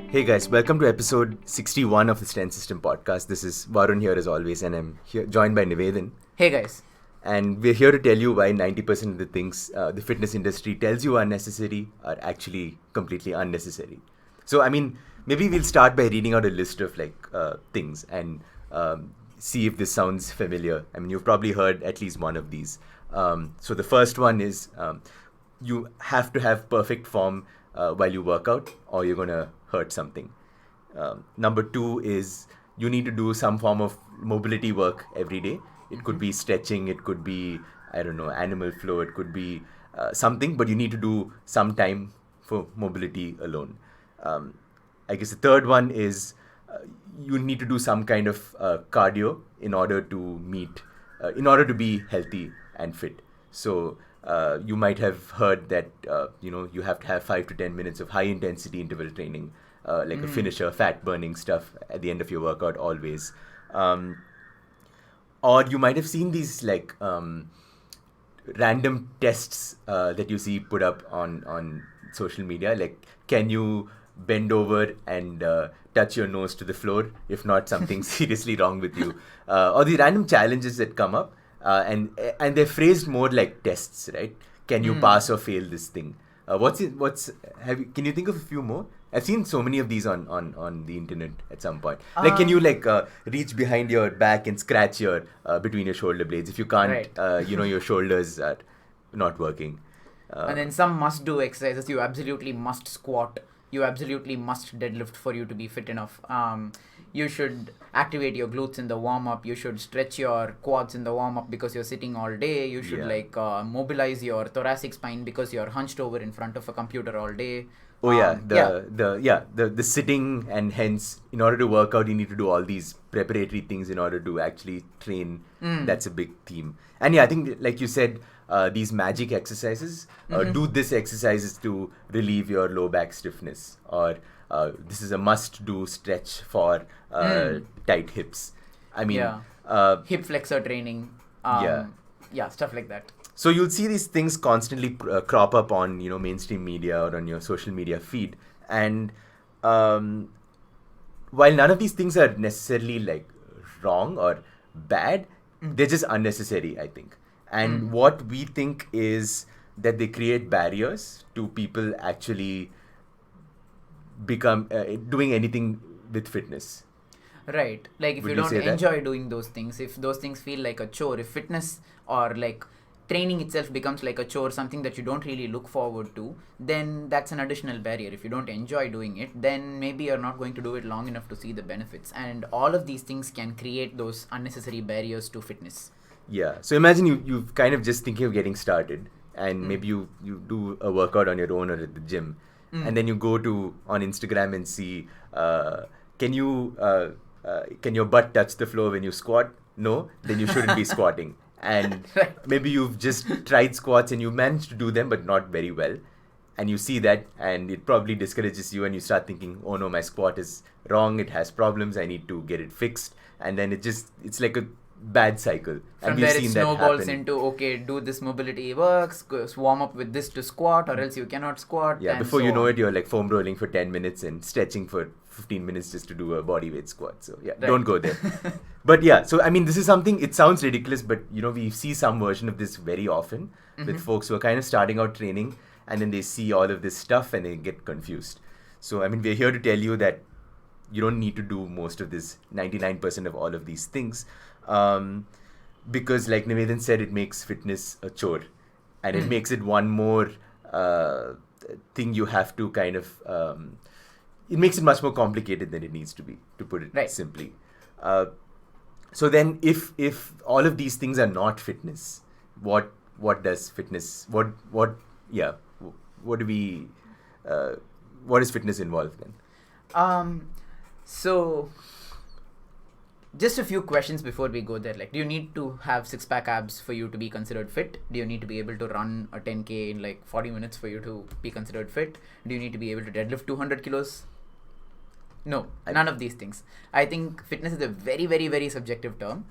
Hey guys, welcome to episode 61 of the Strength System podcast. This is Varun here as always, and I'm here joined by Nivedhan. Hey guys. And we're here to tell you why 90% of the things the fitness industry tells you are necessary are actually completely unnecessary. So, maybe we'll start by reading out a list of things and see if this sounds familiar. You've probably heard at least one of these. So, the first one is you have to have perfect form while you work out, or you're going to hurt something. Number two is you need to do some form of mobility work every day. It could be stretching, it could be, animal flow, it could be something, but you need to do some time for mobility alone. I guess the third one is you need to do some kind of cardio in order to be healthy and fit. So you might have heard that you have to have 5 to 10 minutes of high intensity interval training, like a finisher, fat burning stuff at the end of your workout always. Or you might have seen these random tests that you see put up on social media, like can you bend over and touch your nose to the floor? If not, something's seriously wrong with you. Or the random challenges that come up, and they're phrased more like tests, right? Can you pass or fail this thing? Can you think of a few more? I've seen so many of these on the internet at some point. Can you reach behind your back and scratch your between your shoulder blades? If you can't, Right. Your shoulders are not working. And then some must do exercises. You absolutely must squat. You absolutely must deadlift for you to be fit enough. You should activate your glutes in the warm up. You should stretch your quads in the warm up because you're sitting all day. You should mobilize your thoracic spine because you're hunched over in front of a computer all day. Oh the sitting, and hence in order to work out you need to do all these preparatory things in order to actually train. That's a big theme. And yeah, I think like you said, these magic exercises, do this exercises to relieve your low back stiffness, or this is a must do stretch for tight hips. Hip flexor training. Stuff like that. So you'll see these things constantly crop up on mainstream media or on your social media feed, and while none of these things are necessarily wrong or bad, they're just unnecessary, I think. And what we think is that they create barriers to people actually become doing anything with fitness. Right. Like if Would you you don't say that? enjoy doing those things, if those things feel like a chore, if fitness or training itself becomes like a chore, something that you don't really look forward to, then that's an additional barrier. If you don't enjoy doing it, then maybe you're not going to do it long enough to see the benefits. And all of these things can create those unnecessary barriers to fitness. Yeah. So imagine you've kind of just thinking of getting started, and maybe you do a workout on your own or at the gym, and then you go to on Instagram and see, can your butt touch the floor when you squat? No, then you shouldn't be squatting. And maybe you've just tried squats and you managed to do them but not very well, and you see that and it probably discourages you, and you start thinking, oh no, my squat is wrong, it has problems, I need to get it fixed. And then it's like a bad cycle. From And we've there it seen that snowballs happen. into, okay, do this mobility works, warm up with this to squat, or else you cannot squat. Yeah, and before so you know on. it, you're like foam rolling for 10 minutes and stretching for 15 minutes just to do a body weight squat. So yeah, Right. don't go there. But yeah, so this is something, it sounds ridiculous, but we see some version of this very often with folks who are kind of starting out training, and then they see all of this stuff and they get confused. So we're here to tell you that you don't need to do most of this, 99% of all of these things. Because like Nivedhan said, it makes fitness a chore, and it makes it one more thing you have to kind of it makes it much more complicated than it needs to be, to put it Right. simply. So then if all of these things are not fitness, what does fitness, what do we what does fitness involve then? So just a few questions before we go there. Do you need to have six-pack abs for you to be considered fit? Do you need to be able to run a 10K in 40 minutes for you to be considered fit? Do you need to be able to deadlift 200 kilos? No, none of these things. I think fitness is a very, very, very subjective term.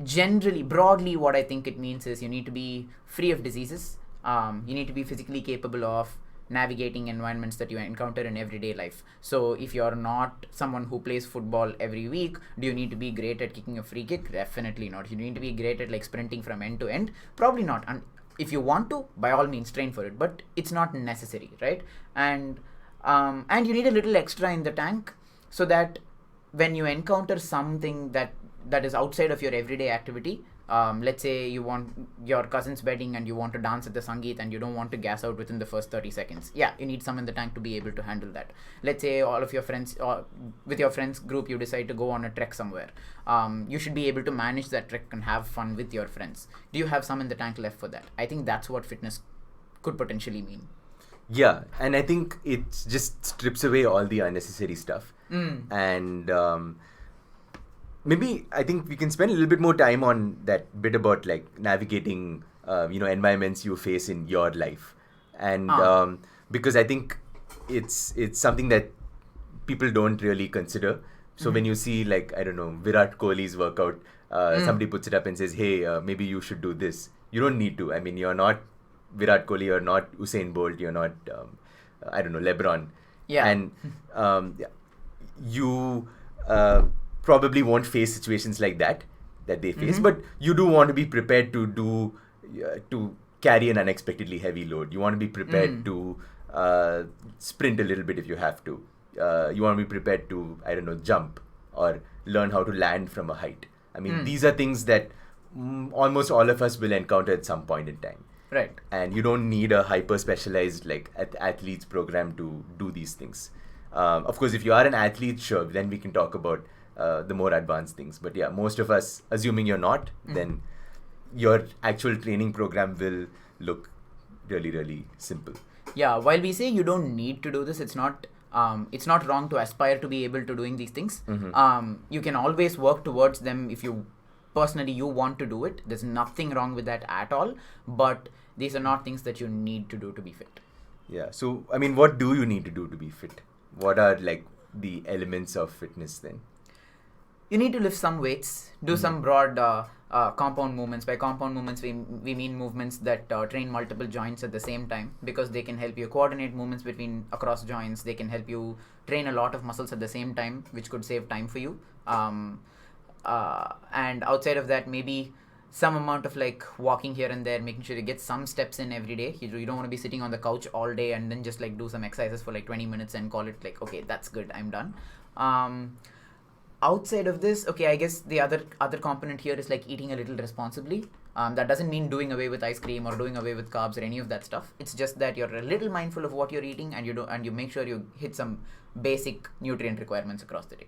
Generally, broadly, what I think it means is you need to be free of diseases. You need to be physically capable of navigating environments that you encounter in everyday life. So if you're not someone who plays football every week, do you need to be great at kicking a free kick? Definitely not. You need to be great at like sprinting from end to end? Probably not. And if you want to, by all means train for it, but it's not necessary, right? And you need a little extra in the tank so that when you encounter something that is outside of your everyday activity, let's say you want your cousin's wedding and you want to dance at the Sangeet and you don't want to gas out within the first 30 seconds. Yeah, you need some in the tank to be able to handle that. Let's say all of your friends, with your friends group, you decide to go on a trek somewhere. You should be able to manage that trek and have fun with your friends. Do you have some in the tank left for that? I think that's what fitness could potentially mean. Yeah, and I think it just strips away all the unnecessary stuff. And maybe I think we can spend a little bit more time on that bit about like navigating, environments you face in your life, and because I think it's something that people don't really consider. So when you see like, I don't know, Virat Kohli's workout, somebody puts it up and says, "Hey, maybe you should do this." You don't need to. I mean, you're not Virat Kohli, you're not Usain Bolt, you're not, I don't know, LeBron. Yeah. And you probably won't face situations like that they face, but you do want to be prepared to carry an unexpectedly heavy load. You want to be prepared to sprint a little bit if you have to. You want to be prepared to, I don't know, jump or learn how to land from a height. I mean, these are things that almost all of us will encounter at some point in time. Right. And you don't need a hyper specialized like athletes program to do these things. Of course, if you are an athlete, sure, then we can talk about the more advanced things. But yeah, most of us, assuming you're not, then your actual training program will look really, really simple. Yeah, while we say you don't need to do this, it's not wrong to aspire to be able to doing these things. You can always work towards them if you personally you want to do it. There's nothing wrong with that at all, but these are not things that you need to do to be fit. Yeah, so I mean, what do you need to do to be fit? What are like the elements of fitness then? You need to lift some weights, do some broad compound movements. By compound movements, we mean movements that train multiple joints at the same time, because they can help you coordinate movements across joints. They can help you train a lot of muscles at the same time, which could save time for you. And outside of that, maybe some amount of like walking here and there, making sure you get some steps in every day. You don't want to be sitting on the couch all day and then just like do some exercises for like 20 minutes and call it like, okay, that's good, I'm done. Outside of this, okay, I guess the other component here is like eating a little responsibly. That doesn't mean doing away with ice cream or doing away with carbs or any of that stuff. It's just that you're a little mindful of what you're eating, and you make sure you hit some basic nutrient requirements across the day.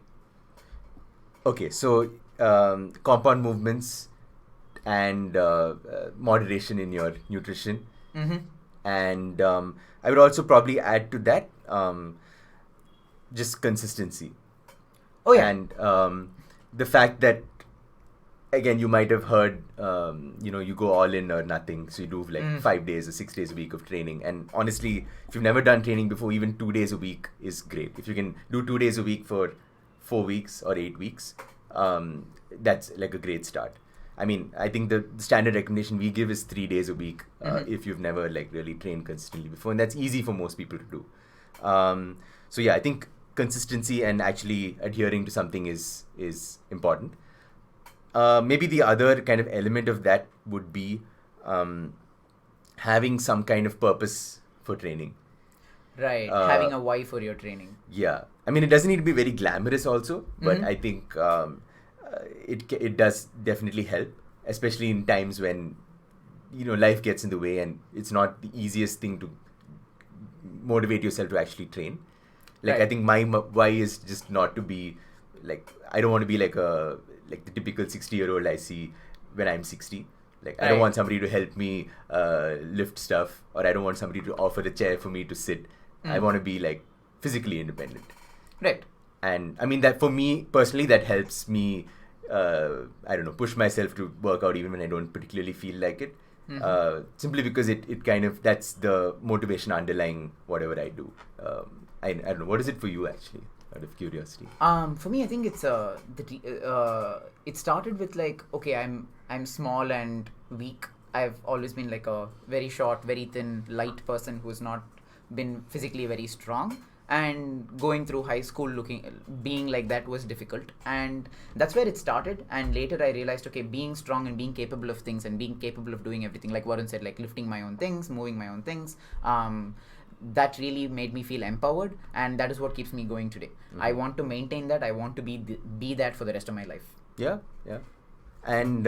Okay, so compound movements and moderation in your nutrition. And I would also probably add to that just consistency. Oh yeah. And the fact that, again, you might have heard, you go all in or nothing. So you do like 5 days or 6 days a week of training. And honestly, if you've never done training before, even 2 days a week is great. If you can do 2 days a week for 4 weeks or 8 weeks, that's like a great start. I mean, I think the standard recommendation we give is 3 days a week if you've never like really trained consistently before. And that's easy for most people to do. So yeah, I think consistency and actually adhering to something is important. Maybe the other kind of element of that would be having some kind of purpose for training. Right, having a why for your training. Yeah, I mean, it doesn't need to be very glamorous also, but I think it does definitely help, especially in times when life gets in the way and it's not the easiest thing to motivate yourself to actually train. Like, right. I think my why is just not to be like, I don't want to be like the typical 60-year-old I see when I'm 60. Like, right. I don't want somebody to help me lift stuff, or I don't want somebody to offer a chair for me to sit. I want to be like physically independent. Right. And I mean, that for me personally, that helps me, I don't know, push myself to work out even when I don't particularly feel like it. Simply because it kind of, that's the motivation underlying whatever I do. I don't know, what is it for you actually, out of curiosity? For me, I think it's it started with like, okay, I'm small and weak. I've always been like a very short, very thin, light person who's not been physically very strong, and going through high school being like that was difficult, and that's where it started. And later I realized, okay, being strong and being capable of things and being capable of doing everything, like Varun said, like lifting my own things, moving my own things, that really made me feel empowered, and that is what keeps me going today. I want to maintain that. I want to be that for the rest of my life. Yeah, yeah. And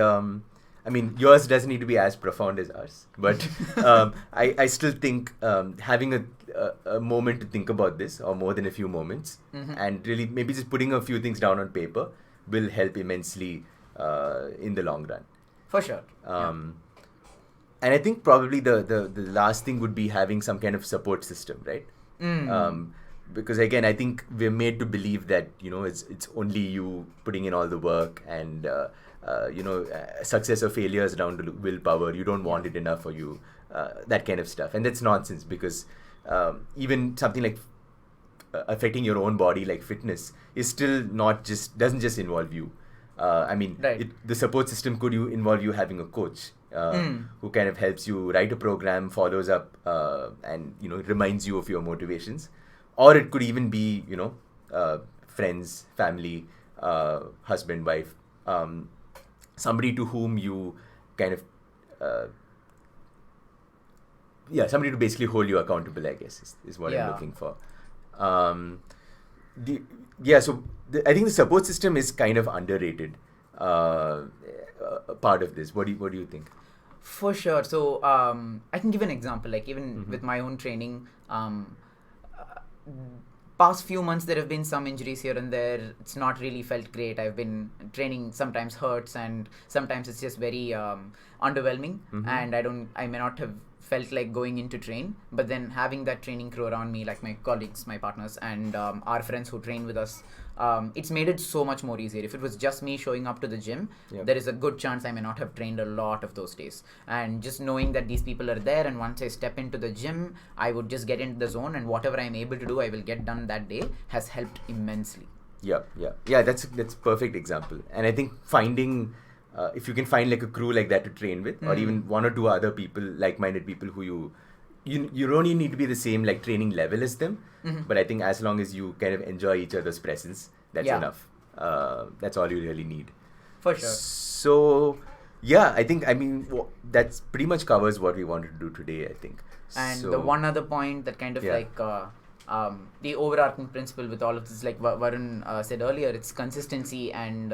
I mean, yours doesn't need to be as profound as ours, but I still think having a moment to think about this, or more than a few moments, and really maybe just putting a few things down on paper will help immensely in the long run. For sure. And I think probably the last thing would be having some kind of support system, right? Because again, I think we're made to believe that, it's only you putting in all the work, and success or failure is down to willpower. You don't want it enough, or you that kind of stuff, and that's nonsense. Because even something like affecting your own body, like fitness, is still doesn't just involve you. I mean, right. The support system could involve you having a coach who kind of helps you write a program, follows up, and reminds you of your motivations. Or it could even be friends, family, husband, wife, somebody to whom you kind of somebody to basically hold you accountable, I guess, is what I'm looking for. I think the support system is kind of underrated part of this. What do you think? For sure. So I can give an example. Like even with my own training, past few months there have been some injuries here and there. It's not really felt great. I've been training, sometimes hurts, and sometimes it's just very underwhelming, and I may not have felt like going in to train. But then having that training crew around me, like my colleagues, my partners, and our friends who train with us, it's made it so much more easier. If it was just me showing up to the gym, there is a good chance I may not have trained a lot of those days. And just knowing that these people are there, and once I step into the gym, I would just get into the zone, and whatever I'm able to do, I will get done that day, has helped immensely. Yeah. That's perfect example. And I think finding if you can find like a crew like that to train with, or even one or two other people, like-minded people who you only need to be the same like training level as them, but I think as long as you kind of enjoy each other's presence, that's enough. That's all you really need. For sure. So that's pretty much covers what we wanted to do today, I think. And the one other point that kind of like the overarching principle with all of this, like Varun said earlier, it's consistency and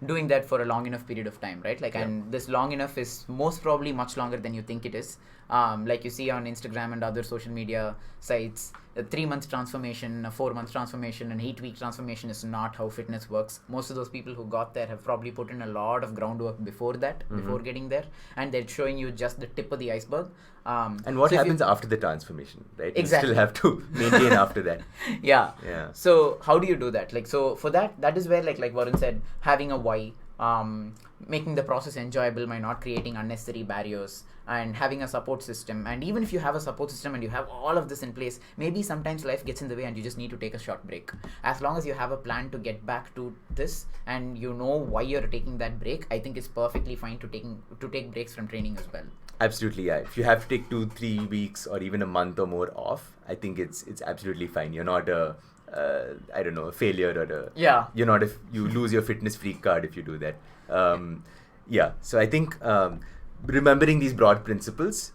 doing that for a long enough period of time, right? Like, and this long enough is most probably much longer than you think it is. Like you see on Instagram and other social media sites, a 3-month transformation, a 4-month transformation, an 8-week transformation is not how fitness works. Most of those people who got there have probably put in a lot of groundwork before that, before getting there, and they're showing you just the tip of the iceberg. And what happens after the transformation, right? Exactly. You still have to maintain after that. Yeah. So how do you do that? Like, so for that is where like Varun said, having a why, making the process enjoyable by not creating unnecessary barriers, and having a support system. And even if you have a support system and you have all of this in place, maybe sometimes life gets in the way and you just need to take a short break. As long as you have a plan to get back to this, and you know why you're taking that break, I think it's perfectly fine to take breaks from training as well. Absolutely, yeah. If you have to take 2-3 weeks or even a month or more off, I think it's absolutely fine. You're not a failure, or you're not if you lose your fitness freak card if you do that. So I think remembering these broad principles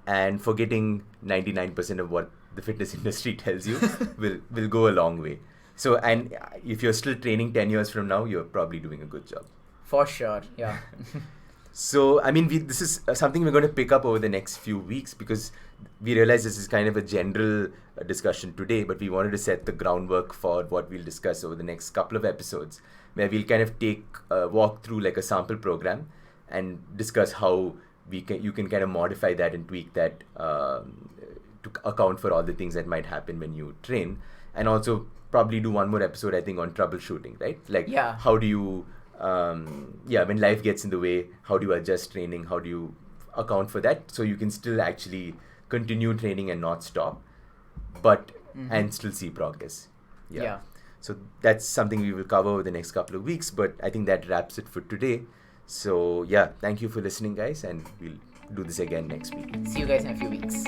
and forgetting 99% of what the fitness industry tells you will go a long way. So, and if you're still training 10 years from now, you're probably doing a good job. For sure, yeah. So, I mean, this is something we're going to pick up over the next few weeks, because we realize this is kind of a general discussion today, but we wanted to set the groundwork for what we'll discuss over the next couple of episodes, where we'll kind of walk through like a sample program and discuss how you can kind of modify that and tweak that to account for all the things that might happen when you train, and also probably do one more episode, I think, on troubleshooting, right? Like, how do you when life gets in the way, how do you adjust training? How do you account for that so you can still actually continue training and not stop, but and still see progress? So that's something we will cover over the next couple of weeks, but I think that wraps it for today. So thank you for listening, guys, and we'll do this again next week. See you guys in a few weeks.